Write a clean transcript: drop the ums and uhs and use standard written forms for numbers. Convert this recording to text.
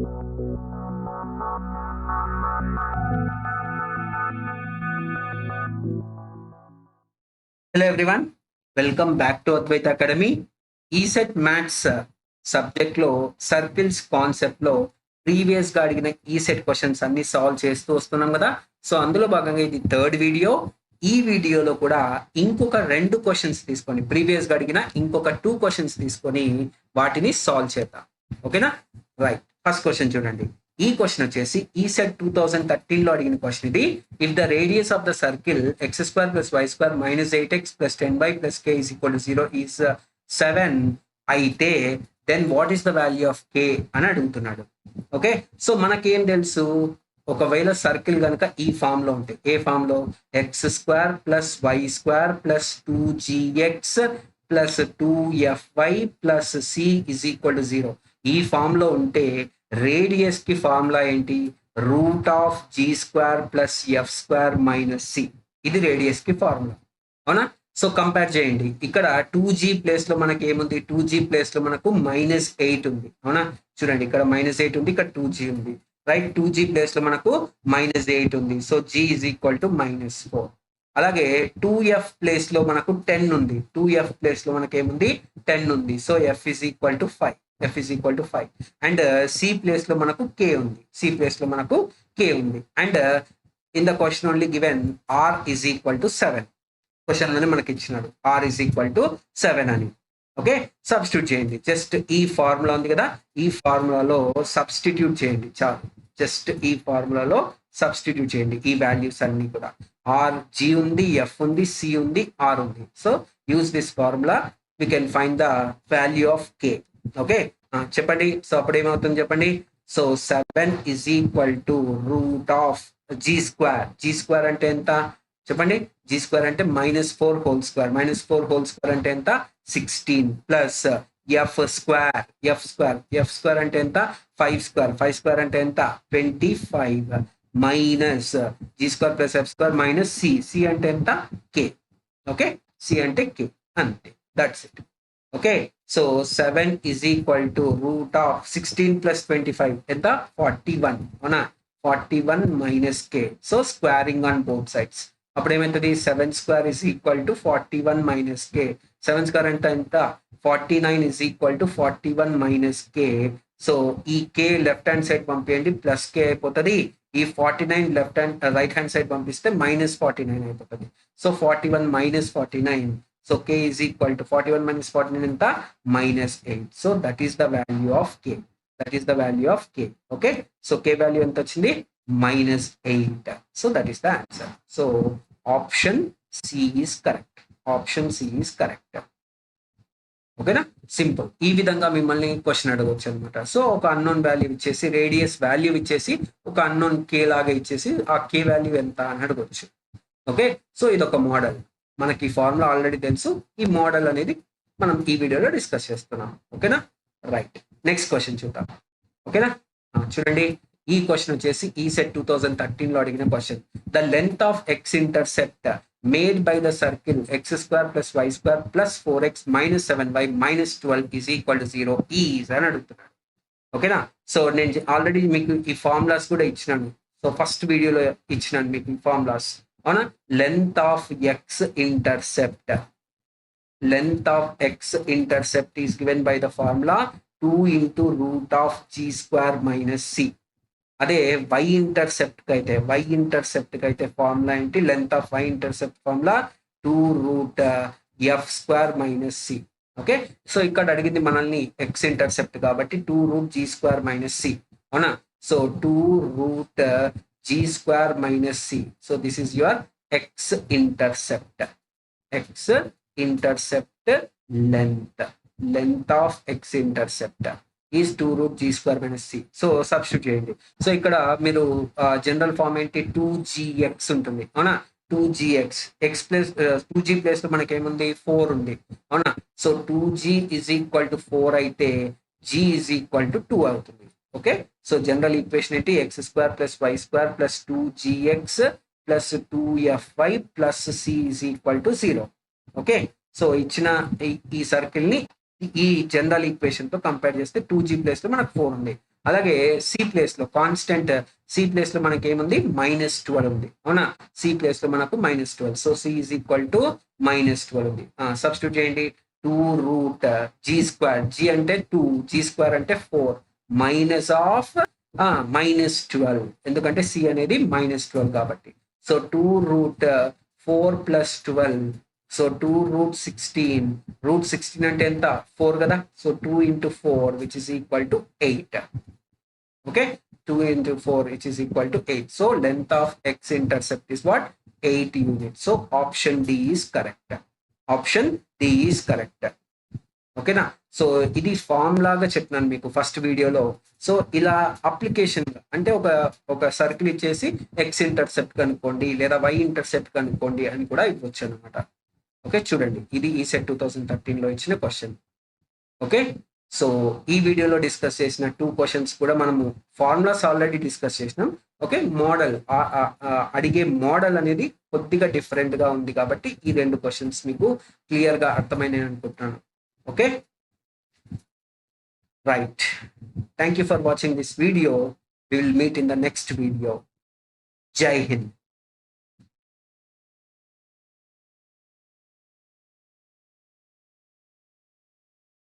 Hello everyone, welcome back to Advaita Academy. ESET Maths subject లో circles concept లో previous గా అడిగిన ECET questions అన్ని సాల్వ్ చేస్తూ వస్తున్నాం కదా. సో అందులో భాగంగా ఇది థర్డ్ వీడియో. ఈ వీడియోలో కూడా ఇంకొక 2 క్వశ్చన్స్ తీసుకొని ప్రీవియస్ గా అడిగిన ఇంకొక 2 క్వశ్చన్స్ తీసుకొని వాటిని సాల్వ్ చేద్దాం. ఓకేనా? రైట్, ఫస్ట్ క్వశ్చన్ చూడండి. ఈ క్వశ్చన్ వచ్చేసి ఈసెట్ 2013 లో అడిగిన క్వశ్చన్ ఇది. If the radius of the circle x² + y² - 8x + 10y + k = 0 is 7 అయితే then what is the value of k అని అడుగుతున్నాడు. ఓకే, సో మనకేం తెలుసు, ఒకవేళ సర్కిల్ కనుక ఈ ఫామ్ లో ఉంటే, ఏ ఫామ్ లో, x² + y² + 2gx + 2fy + c = 0 ఈ ఫామ్ లో ఉంటే రేడియస్ కి ఫార్ములా ఏంటి? √g² + f² - c. ఇది రేడియస్ కి ఫార్ములా, అవునా? సో కంపేర్ చేయండి. ఇక్కడ 2g ప్లేస్ లో మనకి ఏముంది? 2g ప్లేస్ లో మనకు -8 ఉంది, అవునా? చూడండి, ఇక్కడ -8 ఉంది, ఇక్కడ 2g ఉంది, రైట్? 2g ప్లేస్ లో మనకు -8 ఉంది, సో g = -4. అలాగే 2f ప్లేస్ లో మనకు 10 ఉంది, 2f ప్లేస్ లో మనకి ఏముంది? 10 ఉంది, so f = 5. f = 5. And C place లో మనకు k ఉంది, సి ప్లేస్ లో మనకు k ఉంది. And in the question only given r = 7. Question లోనే మనకి ఇచ్చినాడు r = 7 అని. ఓకే, సబ్స్టిట్యూట్ చేయండి. జస్ట్ ఈ ఫార్ములా ఉంది కదా, ఈ ఫార్ములాలో సబ్స్టిట్యూట్ చేయండి చాలు. జస్ట్ ఈ ఫార్ములాలో సబ్స్టిట్యూట్ చేయండి ఈ వాల్యూస్ అన్ని కూడా. ఆర్ జీ ఉంది, ఎఫ్ ఉంది, సి ఉంది, ఆర్ ఉంది. So use this formula, we can find the value of K. Okay, చెప్పండి. సో అప్పుడు ఏమవుతుంది చెప్పండి. So 7 = √g². g² అంటే ఎంత చెప్పండి? g² అంటే -4² -4² అంటే ఎంత? 16 ప్లస్ f² అంటే ఎంత? 5² అంటే ఎంత? 25 మైనస్ g² + f² - c అంటే ఎంత? k. ఓకే, c అంటే k, అంతే, దట్స్ ఇట్. ఓకే, సో 7 = √16 + 25 ఎంత? 41, అవునా? 41 - k. So squaring on both sides. అప్పుడు ఏమవుతుంది? 7² = 41 - k. 7² అంటే ఎంత? 49 = 41 - k. సో ఈ k లెఫ్ట్ హ్యాండ్ సైడ్ పంపించండి, ప్లస్ k అయిపోతుంది. ఈ 49 రైట్ హ్యాండ్ సైడ్ పంపిస్తే -49 అయిపోతుంది. సో 41 - 49. సో k = 41 - 49 ఎంత? -8. So that is the value of k. That is the value of k. Okay, so k value ఎంత వచ్చింది? -8. So that is the answer. So option C is correct. Option C is correct. ఓకేనా? Simple. ఈ విధంగా మిమ్మల్ని question అడగవచ్చు అనమాట. So ఒక unknown value ఇచ్చేసి, రేడియస్ వాల్యూ ఇచ్చేసి, ఒక అన్నోన్ కే లాగా ఇచ్చేసి ఆ కే వాల్యూ ఎంత అని అడగవచ్చు. ఓకే, సో ఇది ఒక మోడల్. మనకి ఫార్ములా ఆల్రెడీ తెలుసు. ఈ మోడల్ అనేది మనం ఈ వీడియోలో డిస్కస్ చేస్తున్నాం. ఓకేనా? రైట్, నెక్స్ట్ క్వశ్చన్ చూద్దాం. ఓకేనా? చూడండి, ఈ క్వశ్చన్ వచ్చేసి ఈసెట్ 2013 లో అడిగిన question. The length of X intercept made by the circle x² + y² + 4x - 7y - 12 = 0 is అని అడుగుతున్నాడు. ఓకేనా? సో నేను ఆల్రెడీ మీకు ఈ ఫార్ములాస్ కూడా ఇచ్చినాను. సో ఫస్ట్ వీడియోలో ఇచ్చినాను మీకు ఈ ఫార్ములాస్, అవునా? Length of X intercept, length of x intercept is given by the formula 2 × √g² - c. అదే y ఇంటర్సెప్ట్ కైతే ఫార్ములా ఏంటి? Length of y intercept formula 2√f² - c. Okay, so ఇక్కడ అడిగింది మనల్ని x ఇంటర్సెప్ట్ కాబట్టి 2√g² - c, అవునా? So 2√g² - c. So this is your x intercept. x intercept length of x intercept is 2√g² - c. So substitute చేయండి. So ఇక్కడ మీరు general form ఏంటి? 2gx ఉంటుంది, అవునా? 2gx, x plus 2g place లో మనకి ఏముంది? 4 ఉంది, అవునా? సో 2g = 4 అయితే g = 2 అవుతుంది. ఓకే, సో జనరల్ ఈక్వేషన్ ఏంటి? x² + y² + 2gx + 2fy + c = 0. Okay, so ఇచ్చిన ఈ సర్కిల్ ని ఈ జనరల్ ఈక్వేషన్ తో కంపేర్ చేస్తే 2g ప్లేస్ లో మనకు 4 ఉంది, అలాగే సి ప్లేస్ లో కాన్స్టెంట్ సి ప్లేస్ లో మనకి ఏముంది -12 ఉంది అవునా. సి ప్లేస్ లో మనకు -12, so C is equal to -12 ఉంది. సబ్స్టిట్యూట్ చేయండి. 2√g², g అంటే 2, g² అంటే 4, మైనస్ ఆఫ్ -12 ఎందుకంటే సి అనేది -12 కాబట్టి. సో 2√4 + 12, సో 2√16, √16 అంటే ఎంత 4 కదా. So 2 × 4 which is equal to 8. Okay, 2 × 4 which is equal to 8. So length of x-intercept is what? 8 units. So option D is correct. Option D is correct. ఓకేనా. So ఇది form లాగా చెప్పినాను మీకు ఫస్ట్ వీడియోలో. So ఇలా అప్లికేషన్ అంటే ఒక circle ఇచ్చేసి ఎక్స్ ఇంటర్సెప్ట్ కనుక్కోండి లేదా వై ఇంటర్సెప్ట్ కనుక్కోండి అని కూడా ఇవ్వచ్చు అనమాట. ఓకే, చూడండి ఇది ఈసెట్ 2013లో ఇచ్చిన క్వశ్చన్. ఓకే, సో ఈ వీడియోలో డిస్కస్ చేసిన 2 క్వశ్చన్స్ కూడా మనము ఫార్ములాస్ ఆల్రెడీ డిస్కస్ చేసినాం. ఓకే, మోడల్ అడిగే మోడల్ అనేది కొద్దిగా డిఫరెంట్ గా ఉంది కాబట్టి ఈ 2 క్వశ్చన్స్ మీకు క్లియర్ గా అర్థమైనాయి అనుకుంటున్నాను. Okay, right. Thank you for watching this video. We will meet in the next video. Jai Hind.